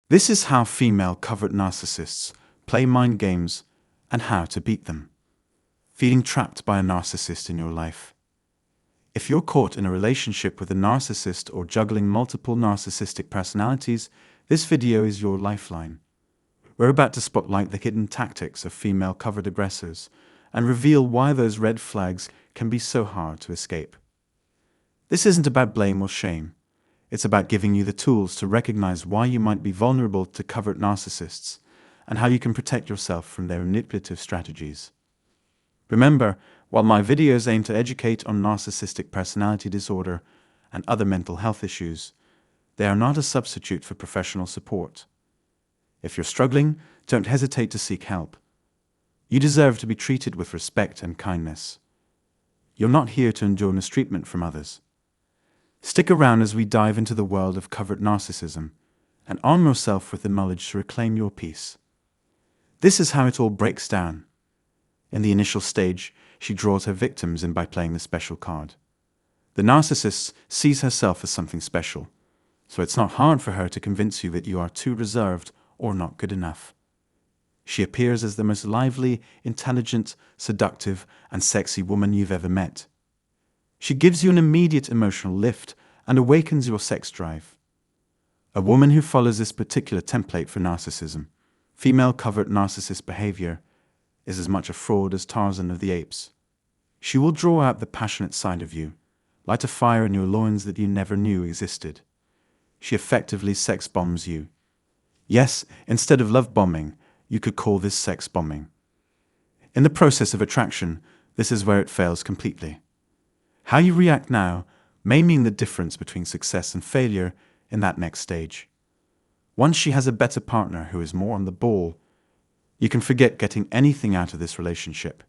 This is how female covert narcissists play mind games and how to beat them. Feeling trapped by a narcissist in your life. If you're caught in a relationship with a narcissist or juggling multiple narcissistic personalities, this video is your lifeline. We're about to spotlight the hidden tactics of female covert aggressors and reveal why those red flags can be so hard to escape. This isn't about blame or shame. It's about giving you the tools to recognize why you might be vulnerable to covert narcissists and how you can protect yourself from their manipulative strategies. Remember, while my videos aim to educate on narcissistic personality disorder and other mental health issues, they are not a substitute for professional support. If you're struggling, don't hesitate to seek help. You deserve to be treated with respect and kindness. You're not here to endure mistreatment from others. Stick around as we dive into the world of covert narcissism and arm yourself with the knowledge to reclaim your peace. This is how it all breaks down. In the initial stage, she draws her victims in by playing the special card. The narcissist sees herself as something special, so it's not hard for her to convince you that you are too reserved or not good enough. She appears as the most lively, intelligent, seductive, and sexy woman you've ever met. She gives you an immediate emotional lift and awakens your sex drive. A woman who follows this particular template for narcissism, female covert narcissist behavior, is as much a fraud as Tarzan of the Apes. She will draw out the passionate side of you, light a fire in your loins that you never knew existed. She effectively sex bombs you. Yes, instead of love bombing, you could call this sex bombing. In the process of attraction, this is where it fails completely. How you react now may mean the difference between success and failure in that next stage. Once she has a better partner who is more on the ball, you can forget getting anything out of this relationship.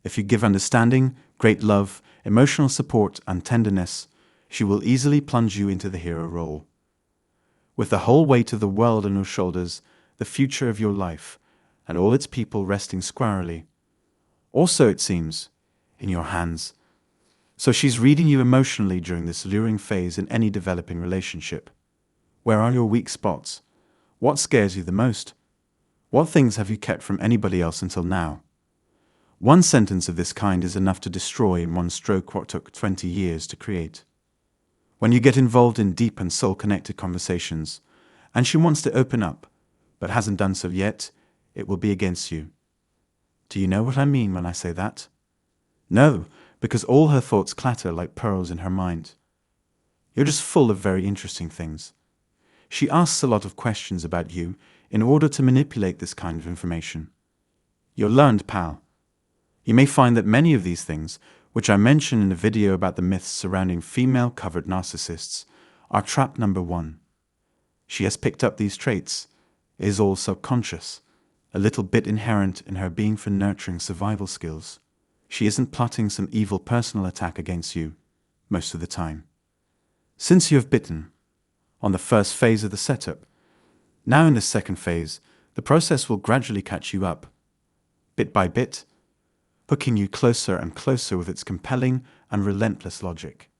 If you give understanding, great love, emotional support, and tenderness, she will easily plunge you into the hero role. With the whole weight of the world on your shoulders, the future of your life, and all its people resting squarely. Also, it seems, in your hands. So she's reading you emotionally during this alluring phase in any developing relationship. Where are your weak spots? What scares you the most? What things have you kept from anybody else until now? One sentence of this kind is enough to destroy in one stroke what took 20 years to create. When you get involved in deep and soul-connected conversations, and she wants to open up, but hasn't done so yet, it will be against you. Do you know what I mean when I say that? No, because all her thoughts clatter like pearls in her mind. You're just full of very interesting things. She asks a lot of questions about you in order to manipulate this kind of information. You're learned, pal. You may find that many of these things, which I mentioned in the video about the myths surrounding female covert narcissists, are trap number 1. She has picked up these traits. It is all subconscious, a little bit inherent in her being for nurturing survival skills. She isn't plotting some evil personal attack against you, most of the time. Since you have bitten, on the first phase of the setup, now in the second phase, the process will gradually catch you up, bit by bit, hooking you closer and closer with its compelling and relentless logic.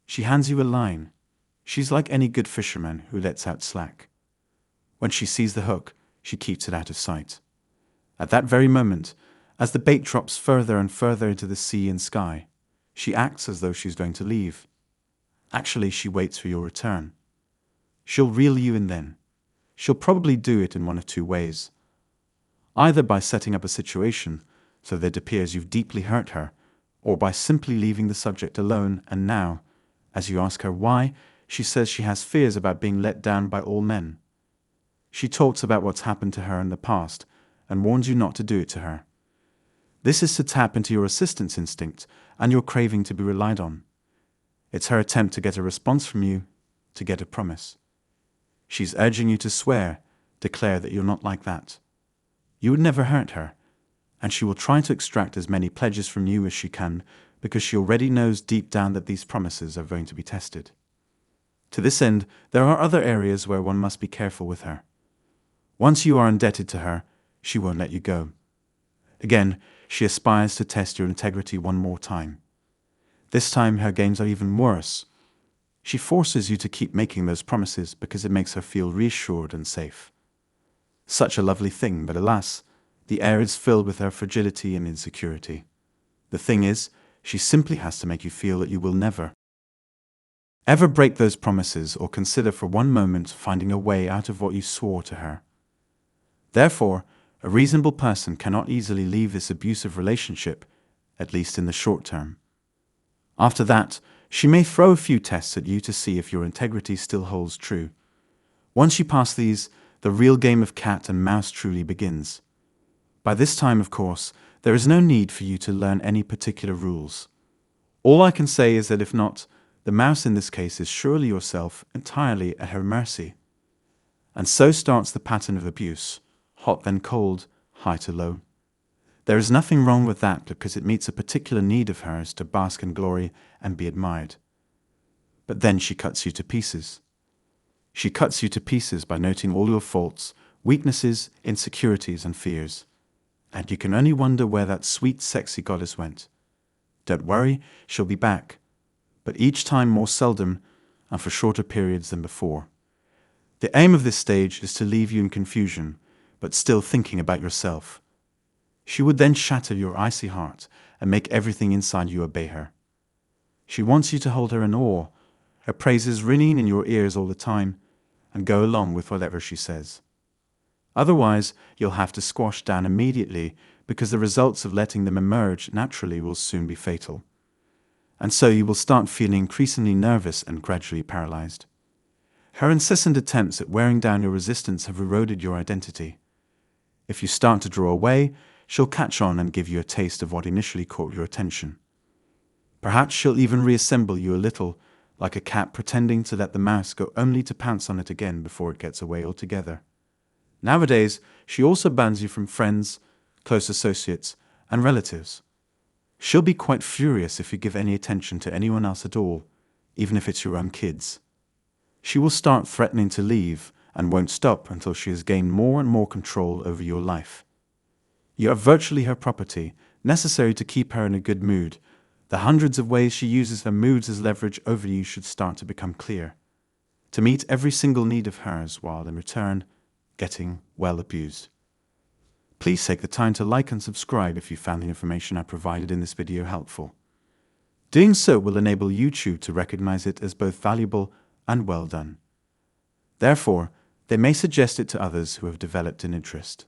She hands you a line. She's like any good fisherman who lets out slack. When she sees the hook, she keeps it out of sight. At that very moment, as the bait drops further and further into the sea and sky, she acts as though she's going to leave. Actually, she waits for your return. She'll reel you in then. She'll probably do it in one of two ways. Either by setting up a situation so that it appears you've deeply hurt her, or by simply leaving the subject alone, and now, as you ask her why, she says she has fears about being let down by all men. She talks about what's happened to her in the past and warns you not to do it to her. This is to tap into your assistance instinct and your craving to be relied on. It's her attempt to get a response from you, to get a promise. She's urging you to swear, declare that you're not like that. You would never hurt her, and she will try to extract as many pledges from you as she can because she already knows deep down that these promises are going to be tested. To this end, there are other areas where one must be careful with her. Once you are indebted to her, she won't let you go. Again, she aspires to test your integrity one more time. This time her games are even worse. She forces you to keep making those promises because it makes her feel reassured and safe. Such a lovely thing, but alas, the air is filled with her fragility and insecurity. The thing is, she simply has to make you feel that you will never, ever break those promises or consider for one moment finding a way out of what you swore to her. Therefore, a reasonable person cannot easily leave this abusive relationship, at least in the short term. After that, she may throw a few tests at you to see if your integrity still holds true. Once you pass these, the real game of cat and mouse truly begins. By this time, of course, there is no need for you to learn any particular rules. All I can say is that if not, the mouse in this case is surely yourself entirely at her mercy. And so starts the pattern of abuse, hot then cold, high to low. There is nothing wrong with that because it meets a particular need of hers to bask in glory and be admired. But then she cuts you to pieces. She cuts you to pieces by noting all your faults, weaknesses, insecurities, and fears. And you can only wonder where that sweet, sexy goddess went. Don't worry, she'll be back, but each time more seldom and for shorter periods than before. The aim of this stage is to leave you in confusion, but still thinking about yourself. She would then shatter your icy heart and make everything inside you obey her. She wants you to hold her in awe, her praises ringing in your ears all the time, and go along with whatever she says. Otherwise, you'll have to squash down immediately because the results of letting them emerge naturally will soon be fatal. And so you will start feeling increasingly nervous and gradually paralyzed. Her incessant attempts at wearing down your resistance have eroded your identity. If you start to draw away, she'll catch on and give you a taste of what initially caught your attention. Perhaps she'll even reassemble you a little, like a cat pretending to let the mouse go only to pounce on it again before it gets away altogether. Nowadays, she also bans you from friends, close associates, and relatives. She'll be quite furious if you give any attention to anyone else at all, even if it's your own kids. She will start threatening to leave and won't stop until she has gained more and more control over your life. You are virtually her property, necessary to keep her in a good mood. The hundreds of ways she uses her moods as leverage over you should start to become clear. To meet every single need of hers while, in return, getting well abused. Please take the time to like and subscribe if you found the information I provided in this video helpful. Doing so will enable YouTube to recognize it as both valuable and well done. Therefore, they may suggest it to others who have developed an interest.